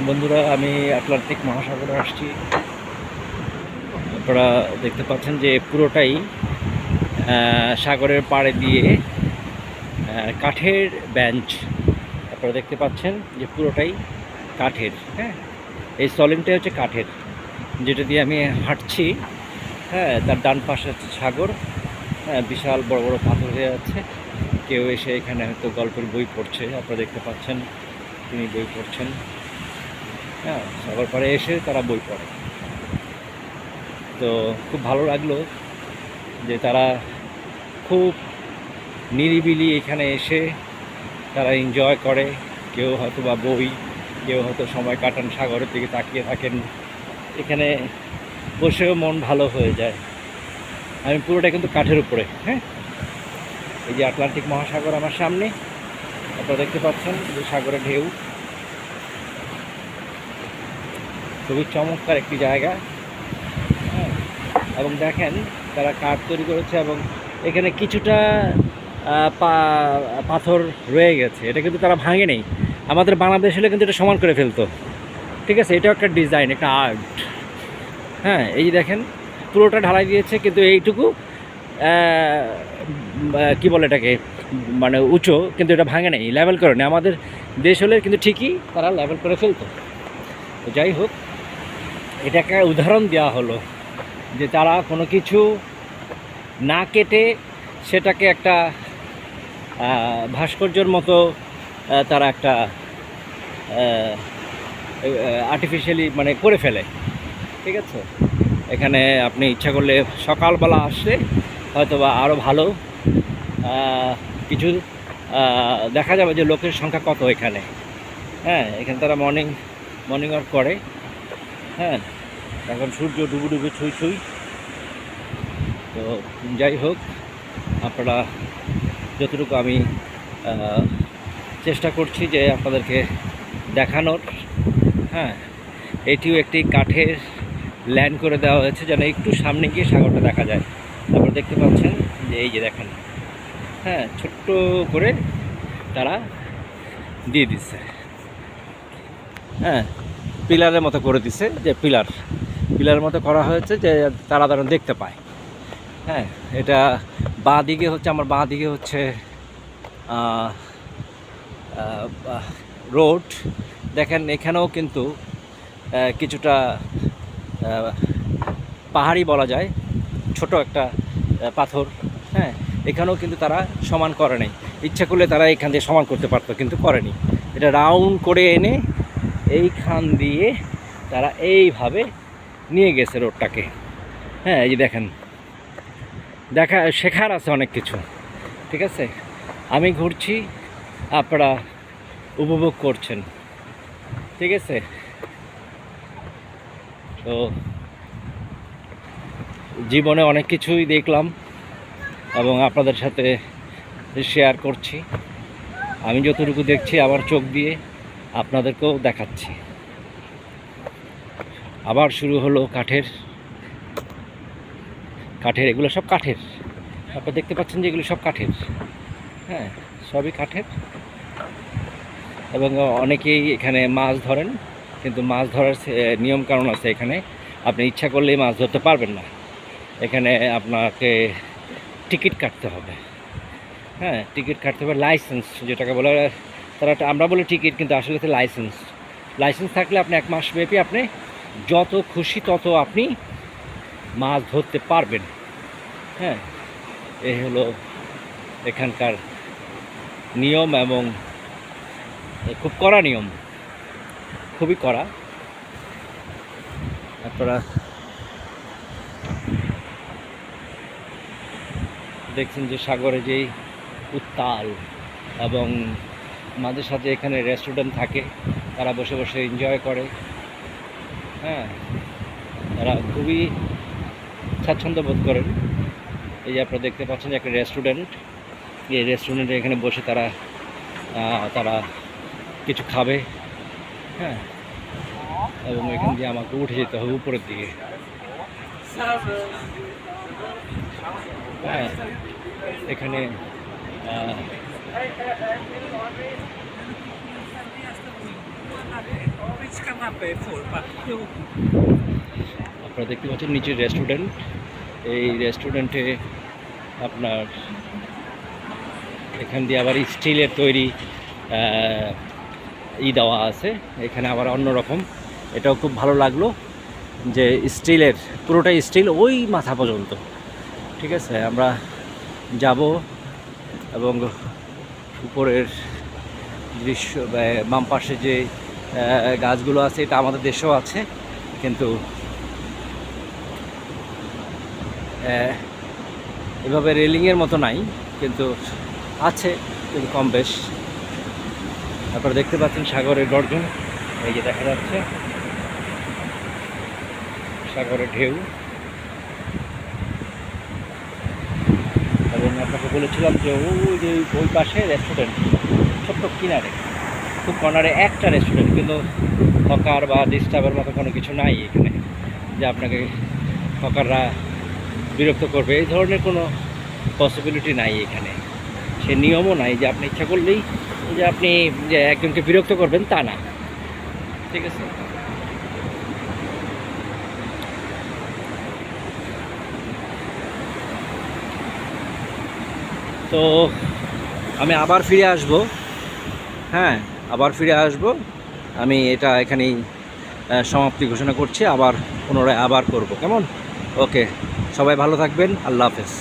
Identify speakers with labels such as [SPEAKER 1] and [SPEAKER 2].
[SPEAKER 1] বন্ধুরা, আমি আটলান্টিক মহাসাগরে আসছি। আপনারা দেখতে পাচ্ছেন যে পুরোটাই সাগরের পাড়ে দিয়ে কাঠের বেঞ্চ। আপনারা দেখতে পাচ্ছেন যে পুরোটাই কাঠের। হ্যাঁ, এই সলিংটাই হচ্ছে কাঠের, যেটা দিয়ে আমি হাঁটছি। হ্যাঁ, তার ডান পাশে হচ্ছে সাগর। হ্যাঁ, বিশাল বড় বড় পাথর হয়ে যাচ্ছে। কেউ এসে এখানে হয়তো গল্পের বই পড়ছে। আপনারা দেখতে পাচ্ছেন তিনি বই পড়ছেন। হ্যাঁ, সাগর পাড়ে এসে তারা বই পড়ে। তো খুব ভালো লাগলো যে তারা খুব নিরিবিলি এখানে এসে তারা এনজয় করে। কেউ হয়তো বা বই, কেউ হয়তো সময় কাটান, সাগরের দিকে তাকিয়ে থাকেন। এখানে বসেও মন ভালো হয়ে যায়। আমি পুরোটা কিন্তু কাঠের উপরে। হ্যাঁ, এই যে আটলান্টিক মহাসাগর আমার সামনে, আপনারা দেখতে পাচ্ছেন যে সাগরের ঢেউ। খুবই চমৎকার একটি জায়গা। হ্যাঁ, এবং দেখেন তারা কাঠ তৈরি করেছে এবং এখানে কিছুটা পাথর রয়ে গেছে। এটা কিন্তু তারা ভাঙে নেই। আমাদের বাংলাদেশ হলে কিন্তু এটা সমান করে ফেলতো। ঠিক আছে, এটাও একটা ডিজাইন, একটা আর্ট। হ্যাঁ, এই যে দেখেন পুরোটা ঢালাই দিয়েছে, কিন্তু এইটুকু কি বলে এটাকে, মানে উঁচু, কিন্তু এটা ভাঙে নেই, লেভেল করে নেই। আমাদের দেশ হলে কিন্তু ঠিকই তারা লেভেল করে ফেলতো। তো যাই হোক, এটাকে উদাহরণ দেওয়া হলো যে তারা কোনো কিছু না কেটে সেটাকে একটা ভাস্কর্যের মতো তারা একটা আর্টিফিশিয়ালি মানে করে ফেলে। ঠিক আছে, এখানে আপনি ইচ্ছা করলে সকালবেলা আসলে হয়তো বা আরও ভালো কিছু দেখা যাবে যে লোকের সংখ্যা কত এখানে। হ্যাঁ, এখানে তারা মর্নিং ওয়াক করে। হ্যাঁ, এখন সূর্য ডুবে ডুবে ছুঁই ছুঁই। তো যাই হোক, আপনারা যতটুকু আমি চেষ্টা করছি যে আপনাদেরকে দেখানোর। হ্যাঁ, এটিও একটি কাঠের ল্যান্ড করে দেওয়া হয়েছে যেন একটু সামনে গিয়ে সাগরটা দেখা যায়। তারপর দেখতে পাচ্ছেন যে এই যে দেখেন, হ্যাঁ, ছোট্ট করে তারা দিয়ে দিচ্ছে। হ্যাঁ, পিলারের মতো করে দিচ্ছে, যে পিলারের মতো করা হয়েছে যে তারা যেন দেখতে পায়। হ্যাঁ, এটা বাঁ দিকে হচ্ছে, আমার বাঁ দিকে হচ্ছে রোড। দেখেন এখানেও কিন্তু কিছুটা পাহাড়ি বলা যায়, ছোট একটা পাথর। হ্যাঁ, এখানেও কিন্তু তারা সমান করে নাই। ইচ্ছা করলে তারা এখান দিয়ে সমান করতে পারতো, কিন্তু করেনি। এটা রাউন্ড করে এনে এইখান দিয়ে তারা এইভাবে নিয়ে গেছে রোডটাকে। হ্যাঁ, এই যে দেখেন, শেখার আছে অনেক কিছু। ঠিক আছে, আমি ঘুরছি, আপনারা উপভোগ করছেন। ঠিক আছে, তো জীবনে অনেক কিছুই দেখলাম এবং আপনাদের সাথে শেয়ার করছি। আমি যতটুকু দেখছি আমার চোখ দিয়ে আপনাদেরকেও দেখাচ্ছি। আবার শুরু হলো কাঠের, এগুলো সব কাঠের। আপনারা দেখতে পাচ্ছেন যে এগুলো সব কাঠের। হ্যাঁ, সবই কাঠের। এবং অনেকেই এখানে মাছ ধরেন, কিন্তু মাছ ধরার নিয়ম কারণ আছে। এখানে আপনি ইচ্ছা করলেই মাছ ধরতে পারবেন না। এখানে আপনাকে টিকিট কাটতে হবে। হ্যাঁ, টিকিট কাটতে হবে, লাইসেন্স যেটাকে বলে। তারা, আমরা বলি টিকিট, কিন্তু আসলে তো লাইসেন্স থাকলে আপনি 1 মাস ব্যাপী আপনি যত খুশি তত আপনি মাছ ধরতে পারবেন। হ্যাঁ, এই হলো এখানকার নিয়ম, এবং খুব কড়া নিয়ম, খুবই কড়া। আপনারা দেখছেন যে সাগরে যেই উত্তাল, এবং মাঝে সাথে এখানে রেস্টুরেন্ট থাকে, তারা বসে বসে এনজয় করে। হ্যাঁ, তারা খুবই স্বাচ্ছন্দ্য বোধ করেন। এই যে আপনারা দেখতে পাচ্ছেন যে একটা রেস্টুরেন্ট। এই রেস্টুরেন্টে এখানে বসে তারা কিছু খাবে। হ্যাঁ, এবং এখান দিয়ে আমাকে উঠে যেতে হবে উপরের দিকে। হ্যাঁ, এখানে আপনারা দেখতে পাচ্ছেন নিচে রেস্টুরেন্ট। এই রেস্টুরেন্টে আপনার এখান দিয়ে আবার স্টিলের তৈরি দেওয়া আছে, এখানে আবার অন্যরকম। এটাও খুব ভালো লাগলো যে স্টিলের, পুরোটাই স্টিল ওই মাথা পর্যন্ত। ঠিক আছে, আমরা যাব এবং উপরের দৃশ্য বাম পাশে যে গাছগুলো আছে এটা আমাদের দেশেও আছে, কিন্তু এভাবে রেলিংয়ের মতো নাই, কিন্তু আছে, কিন্তু কম বেশ। তারপরে দেখতে পাচ্ছেন সাগরের গর্জন, এই যে দেখা যাচ্ছে সাগরের ঢেউ। এবং আপনাকে বলেছিলাম যে ওই যে ওই পাশে রেস্টুরেন্ট, ছোট্ট কিনারে খুব কর্নারে একটা রেস্টুরেন্ট, কিন্তু হকার বা ডিস্টার্বের মতো কোনো কিছু নাই এখানে যে আপনাকে হকাররা বিরক্ত করবে, এই ধরনের কোনো পসিবিলিটি নাই এখানে। সে নিয়মও নাই যে আপনি ইচ্ছা করলেই যে আপনি যে একজনকে বিরক্ত করবেন, তা না। ঠিক আছে, তো আমি আবার ফিরে আসব। হ্যাঁ, আবার ফিরে আসব। আমি এটা এখানেই সমাপ্তি ঘোষণা করছি, আবার পুনরায় আবার করব, কেমন? ওকে, সবাই ভালো থাকবেন, আল্লাহ হাফেজ।